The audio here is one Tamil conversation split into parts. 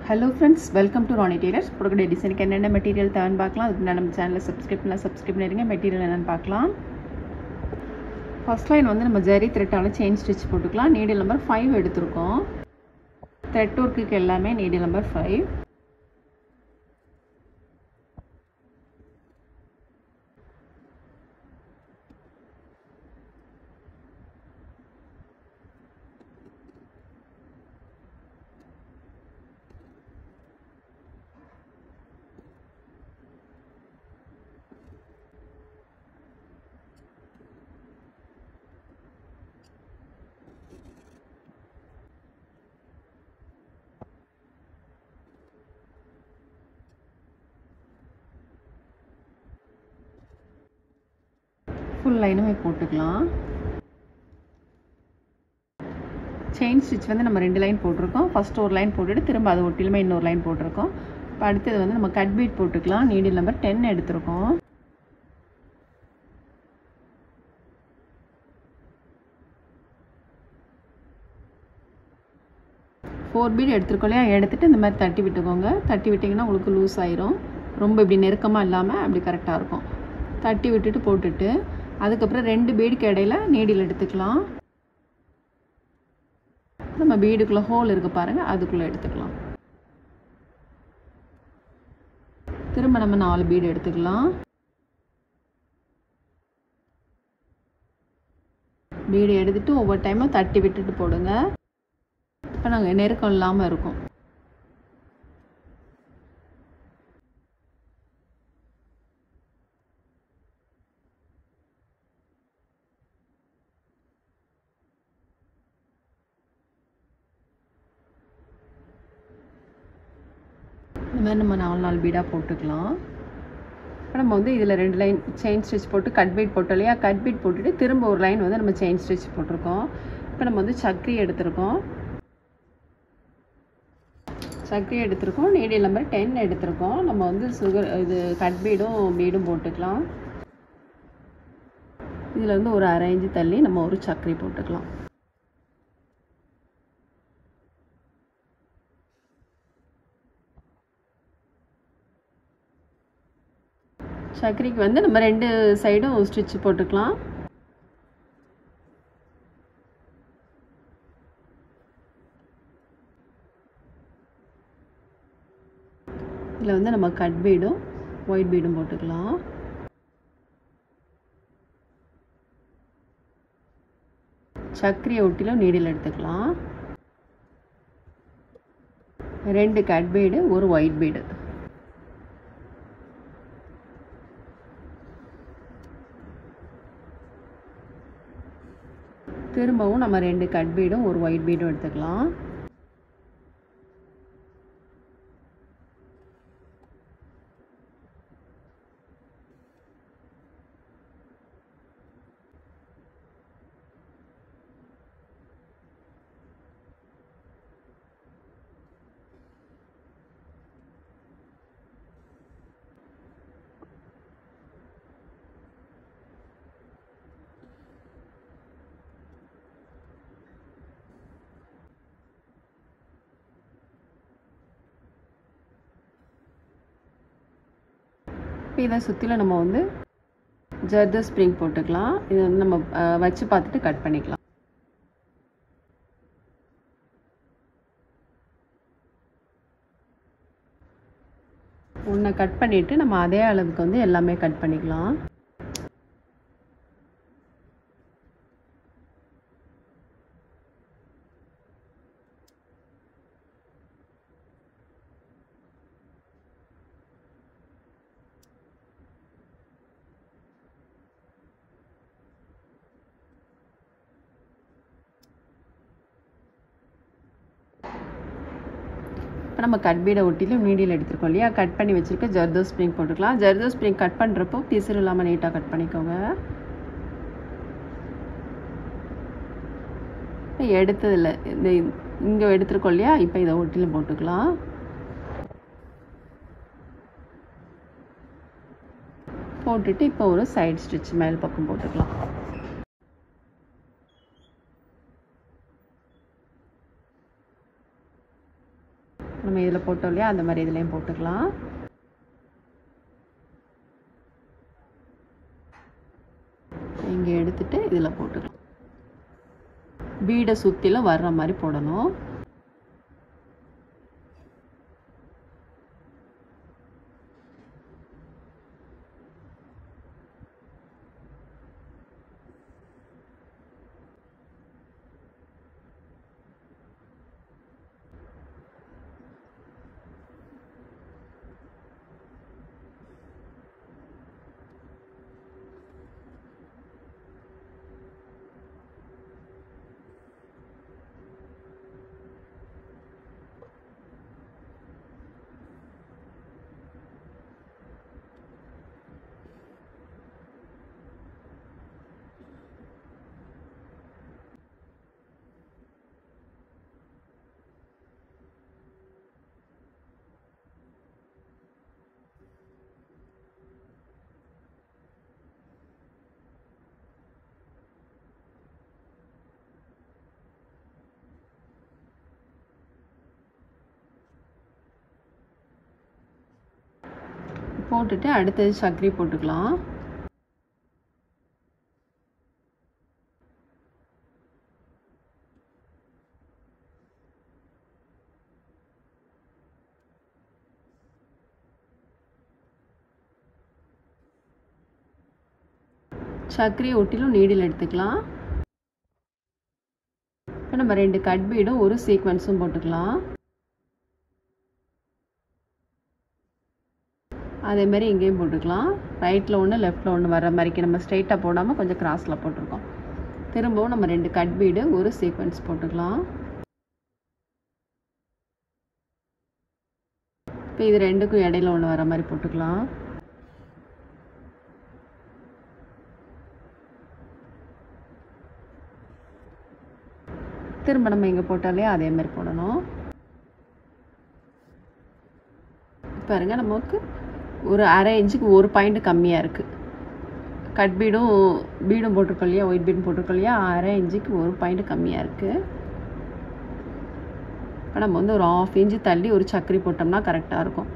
Hello friends, welcome to Ronnie Tailors. Product design க்கு என்னென்ன மெட்டீரியல் தேவைன்னு பார்க்கலாம். அதுக்கு நம்ம சேனலை சப்ஸ்கிரைப் பண்ணிடுங்க. மெட்டீரியல் என்னன்னு பார்க்கலாம். ஃபர்ஸ்ட் லைன் வந்து நம்ம ஜரி த்ரெட்டால செயின் ஸ்டிச் போட்டுக்கலாம். நீடில் நம்பர் 5 எடுத்துருக்கோம். த்ரெட் ஒர்க்குக்கு எல்லாமே நீடில் நம்பர் 5. ஃபுல் லைனுமே போட்டுக்கலாம். செயின் ஸ்டிச் வந்து நம்ம 2 லைன் போட்டிருக்கோம். ஃபர்ஸ்ட் ஒரு லைன் போட்டுட்டு திரும்ப அது ஒட்டிலுமே இன்னொரு லைன் போட்டிருக்கோம். இப்போ அடுத்தது வந்து நம்ம கட் பீட் போட்டுக்கலாம். நீடில் நம்பர் 10 எடுத்திருக்கோம். ஃபோர் பீட் எடுத்துருக்கோம் இல்லையா, எடுத்துகிட்டு இந்த மாதிரி தட்டி விட்டுக்கோங்க. தட்டி விட்டிங்கன்னா உங்களுக்கு லூஸ் ஆயிரும். ரொம்ப இப்படி நெருக்கமாக இல்லாமல் அப்படி கரெக்டாக இருக்கும். தட்டி விட்டுட்டு போட்டுட்டு அதுக்கப்புறம் 2 பீடுக்கு இடையில நீடில் எடுத்துக்கலாம். நம்ம பீடுக்குள்ளே ஹோல் இருக்குது பாருங்கள், அதுக்குள்ளே எடுத்துக்கலாம். திரும்ப நம்ம 4 பீடு எடுத்துக்கலாம். பீடு எடுத்துட்டு ஒவ்வொரு டைமும் தட்டி விட்டுட்டு போடுங்க. இப்போ நாங்கள் நெருக்கம் இல்லாமல் இருக்கும். இந்த மாதிரி நம்ம 4 பீடாக போட்டுக்கலாம். இப்போ நம்ம வந்து இதில் 2 லைன் செயின் ஸ்டிச் போட்டு கட் பீட் போட்டோம் இல்லையா, கட் பீட் போட்டுட்டு திரும்ப ஒரு லைன் வந்து நம்ம செயின் ஸ்டிச் போட்டிருக்கோம். இப்போ நம்ம வந்து சக்கரி எடுத்திருக்கோம். நீடில் நம்பர் 10 எடுத்திருக்கோம். நம்ம வந்து இது கட் பீடும் போட்டுக்கலாம். இதில் வந்து ஒரு 1/2 இன்ச்சு தள்ளி நம்ம ஒரு சக்கரி போட்டுக்கலாம். சக்கரிக்கு வந்து நம்ம 2 சைடும் ஸ்டிச் போட்டுக்கலாம். இதில் வந்து நம்ம கட் பீடும் ஒயிட் பீடும் போட்டுக்கலாம். சக்கரியை ஒட்டிலும் நீடில் எடுத்துக்கலாம். 2 கட் பீடு, ஒரு ஒயிட் பீடு. திரும்பவும் நம்ம 2 கட் பீடும் ஒரு ஒயிட் பீடும் எடுத்துக்கலாம். இப்போ இதை சுற்றிலும் நம்ம வந்து ஜர்தோ ஸ்ப்ரிங் போட்டுக்கலாம். இது வந்து நம்ம வச்சு பார்த்துட்டு கட் பண்ணிக்கலாம். ஒன்றை கட் பண்ணிவிட்டு நம்ம அதே அளவுக்கு வந்து எல்லாமே கட் பண்ணிக்கலாம். இப்போ நம்ம கட் பீடை ஒட்டிலும் நீடில் எடுத்துருக்கோம் இல்லையா, கட் பண்ணி வச்சுருக்க ஜர்தோ ஸ்ப்ரிங் போட்டுக்கலாம். ஜர்தோ ஸ்ப்ரிங் கட் பண்ணுறப்போ பிசுறு இல்லாமல் நீட்டாக கட் பண்ணிக்கோங்க. எடுத்ததில்லை இந்த இங்கே எடுத்துருக்கோம் இல்லையா, இப்போ இதை ஒட்டிலும் போட்டுக்கலாம். போட்டுட்டு இப்போ ஒரு சைடு ஸ்டிச் மேல் பக்கம் போட்டுக்கலாம். நம்ம இதில் போட்டோம் இல்லையா, அந்த மாதிரி இதுலேயும் போட்டுக்கலாம். இங்கே எடுத்துட்டு இதில் போட்டுக்கலாம். பீடை சுற்றிலும் வர்ற மாதிரி போடணும். போட்டுட்டு அடுத்தது சர்க்கரை போட்டுக்கலாம். சர்க்கரையை ஒட்டிலும் நீடில் எடுத்துக்கலாம். இப்போ நம்ம 2 கட் பீடும் ஒரு சீக்வன்ஸும் போட்டுக்கலாம். அதே மாதிரி இங்கேயும் போட்டுக்கலாம். ரைட்டில் ஒன்று லெஃப்டில் ஒன்று வர மாதிரிக்கு நம்ம ஸ்ட்ரைட்டாக போடாமல் கொஞ்சம் கிராஸில் போட்டிருக்கோம். திரும்பவும் நம்ம 2 கட் பீடு ஒரு சீக்வன்ஸ் போட்டுக்கலாம். இப்போ இது 2க்கும் இடையில ஒன்று வர மாதிரி போட்டுக்கலாம். திரும்ப நம்ம இங்கே போட்டாலே அதே மாதிரி போடணும். பாருங்க, நமக்கு ஒரு அரை இன்ச்சுக்கு ஒரு பாயிண்ட் கம்மியாக இருக்குது. கட் பீடும் போட்டிருக்கோம் இல்லையா, ஒயிட் பீடும் போட்டிருக்கோம் இல்லையா, அரை இன்ச்சுக்கு ஒரு பாயிண்ட் கம்மியாக இருக்குது. இப்போ நம்ம வந்து ஒரு 1/2 இன்ச்சு தள்ளி ஒரு சர்க்கரை போட்டோம்னா கரெக்டாக இருக்கும்.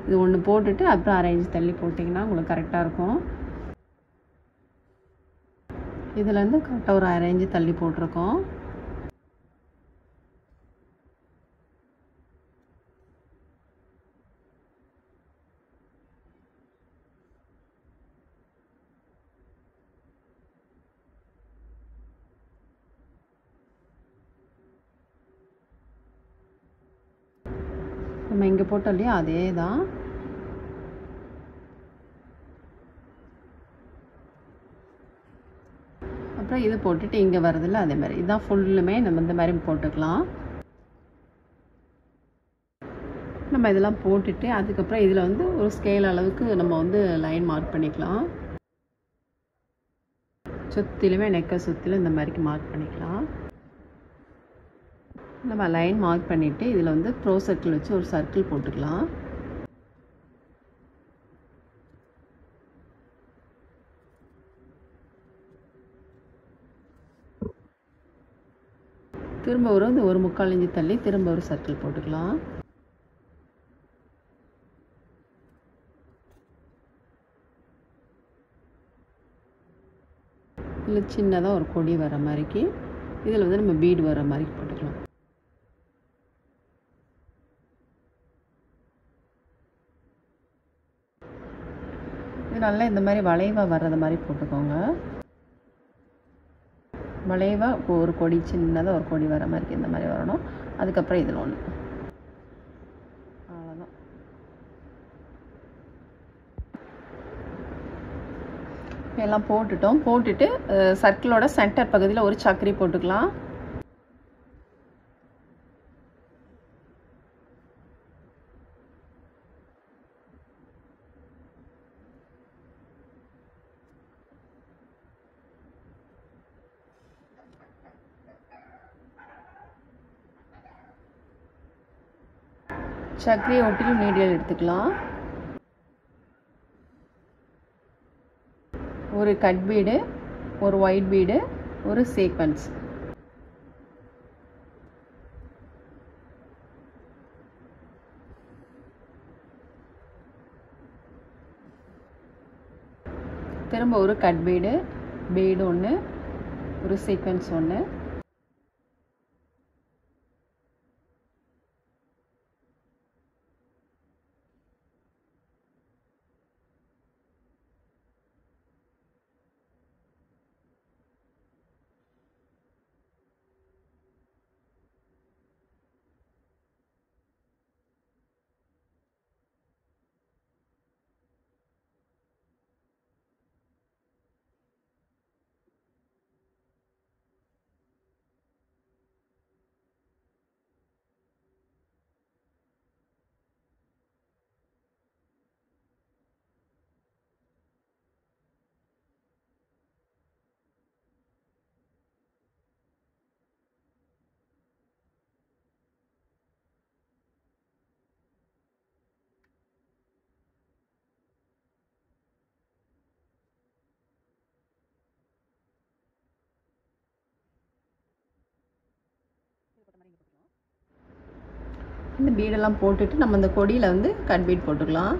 இது ஒன்று போட்டுட்டு அப்புறம் அரை இன்ச்சு தள்ளி போட்டிங்கன்னா உங்களுக்கு கரெக்டாக இருக்கும். இதுலேருந்து கரெக்டாக ஒரு அரை இன்ச்சு தள்ளி போட்டிருக்கோம். நம்ம இங்கே போட்டோம் இல்லையா, அதே தான். அப்புறம் இது போட்டுட்டு இங்கே வருதில்ல, அதே மாதிரி இதுதான் ஃபுல்லுமே நம்ம இந்த மாதிரி போட்டுக்கலாம். நம்ம இதெல்லாம் போட்டுட்டு அதுக்கப்புறம் இதில் வந்து ஒரு ஸ்கேல் அளவுக்கு நம்ம வந்து லைன் மார்க் பண்ணிக்கலாம். சுற்றிலுமே நெக்கை சுற்றிலும் இந்த மாதிரிக்கு மார்க் பண்ணிக்கலாம். நம்ம லைன் மார்க் பண்ணிவிட்டு இதில் வந்து ப்ரோ சர்க்கிள் வச்சு ஒரு சர்க்கிள் போட்டுக்கலாம். திரும்ப ஒரு 1/4 இன்ச்சு தள்ளி திரும்ப ஒரு சர்க்கிள் போட்டுக்கலாம். இல்லை சின்னதாக ஒரு கொடி வர மாதிரிக்கு இதில் வந்து நம்ம பீடு வர மாதிரி போட்டுக்கலாம். இது நல்லா இந்த மாதிரி வளைவாக வர்றது மாதிரி போட்டுக்கோங்க. வளைவாக ஒரு கொடி சின்னதாக ஒரு கொடி வர மாதிரி இந்த மாதிரி வரணும். அதுக்கப்புறம் இதில் ஒன்று, அவ்வளோதான். எல்லாம் போட்டுட்டோம். போட்டுட்டு சர்க்கிளோட சென்டர் பகுதியில் ஒரு சர்க்கரை போட்டுக்கலாம். சர்க்கரையை ஒட்டிலும் நீடில் எடுத்துக்கலாம். ஒரு கட் பீடு, ஒரு ஒயிட் பீடு, ஒரு சீக்வன்ஸ். திரும்ப ஒரு கட் பீடு ஒன்று, ஒரு சீக்வென்ஸ் ஒன்று, இந்த பீடெல்லாம் போட்டுட்டு நம்ம இந்த கொடியில் வந்து கட் பீட் போட்டுக்கலாம்.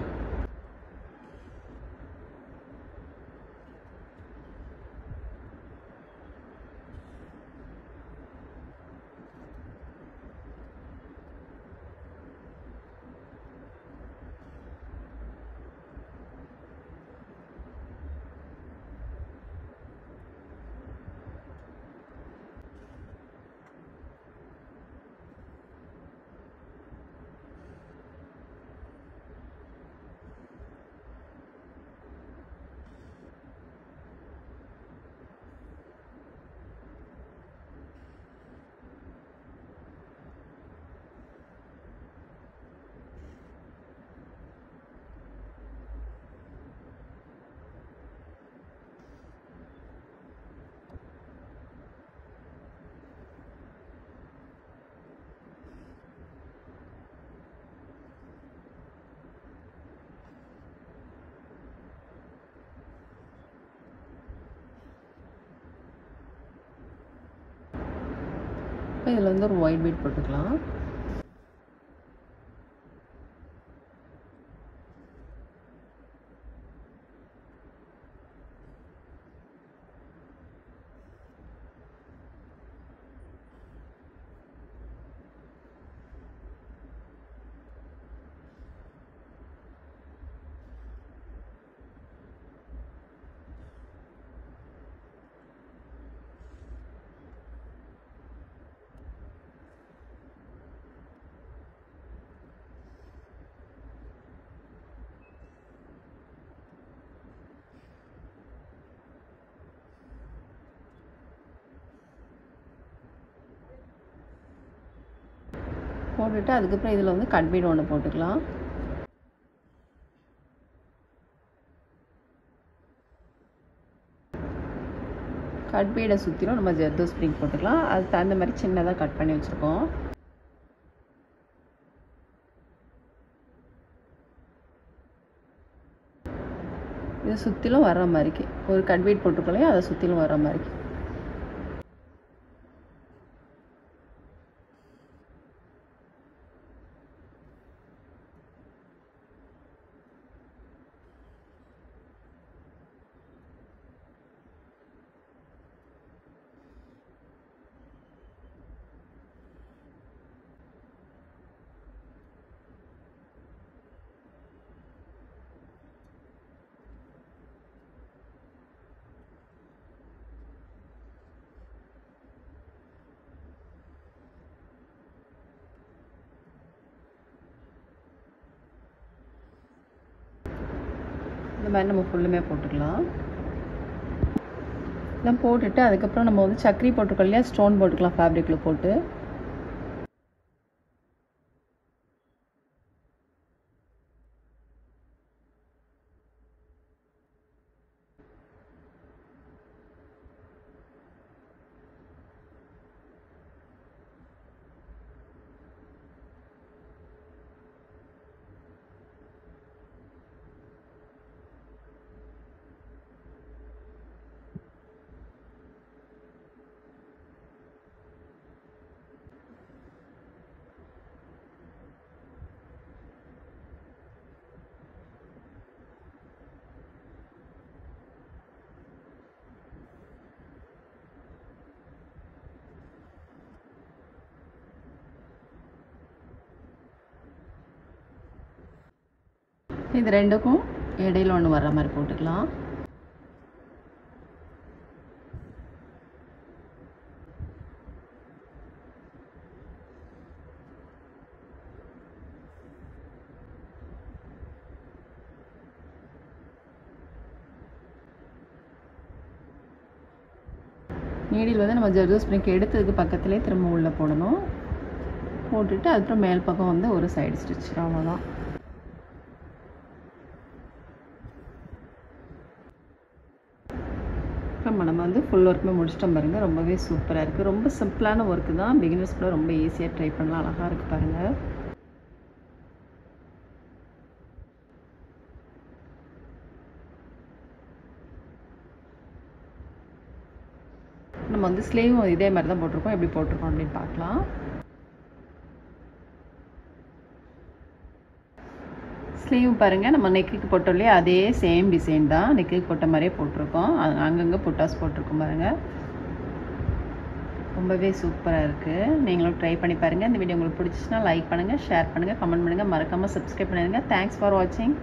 இதில் வந்து ஒரு ஒயிட் பீட் போட்டுக்கலாம். போட்டுட்டு அதுக்கப்புறம் இதில் வந்து கட் பீட் ஒன்று போட்டுக்கலாம். கட் பீடை சுற்றிலும் நம்ம ஜர்தோ ஸ்ப்ரிங் போட்டுக்கலாம். அதுக்கு தகுந்த மாதிரி சின்னதாக கட் பண்ணி வச்சுருக்கோம். இதை சுற்றிலும் வர்ற மாதிரிக்கு ஒரு கட் பீட் போட்டுக்கலையும் அதை சுற்றிலும் வர்ற மாதிரிக்கு. இந்த மாதிரி நம்ம ஃபுல்லுமே போட்டுக்கலாம். இதெல்லாம் போட்டுட்டு அதுக்கப்புறம் நம்ம வந்து சக்கரி போட்டுருக்கோம் இல்லையா, ஸ்டோன் போட்டுக்கலாம் ஃபேப்ரிக்கில் போட்டு. இது ரெண்டுக்கும் இடையில ஒன்று வர்ற மாதிரி போட்டுக்கலாம். நீடில் வந்து நம்ம ஜர்தோ ஸ்ப்ரிங் எடுத்ததுக்கு பக்கத்துலேயே திரும்ப உள்ளே போடணும். போட்டுட்டு அதுக்கப்புறம் மேல் பக்கம் வந்து ஒரு சைடு ஸ்டிச், அவ்வளோதான். நம்ம வந்து ஃபுல் ஒர்க்குமே முடிச்சிட்டோம் பாருங்கள். ரொம்பவே சூப்பராக இருக்குது. ரொம்ப சிம்பிளான ஒர்க்கு தான். பிகினர்ஸ் கூட ரொம்ப ஈஸியாக ட்ரை பண்ணலாம். அழகாக இருக்குது பாருங்கள். நம்ம வந்து ஸ்லீவும் இதே மாதிரி தான் போட்டிருக்கோம். எப்படி போட்டிருக்கோம் அப்படின்னு பார்க்கலாம். ஸ்லீவ் பாருங்கள், நம்ம நெக்குக்கு போட்டோம் இல்லையா, அதே சேம் டிசைன் தான். நெக்குக்கு போட்ட மாதிரியே போட்டிருக்கோம். அங்கங்கே புட்டாஸ் போட்டிருக்கோம் பாருங்கள். ரொம்பவே சூப்பராக இருக்குது. நீங்களும் ட்ரை பண்ணி பாருங்கள். இந்த வீடியோ உங்களுக்கு பிடிச்சிச்சுன்னா லைக் பண்ணுங்கள், ஷேர் பண்ணுங்கள், கமெண்ட் பண்ணுங்கள், மறக்காமல் சப்ஸ்கிரைப் பண்ணிடுங்க. தேங்க்ஸ் ஃபார் வாட்சிங்.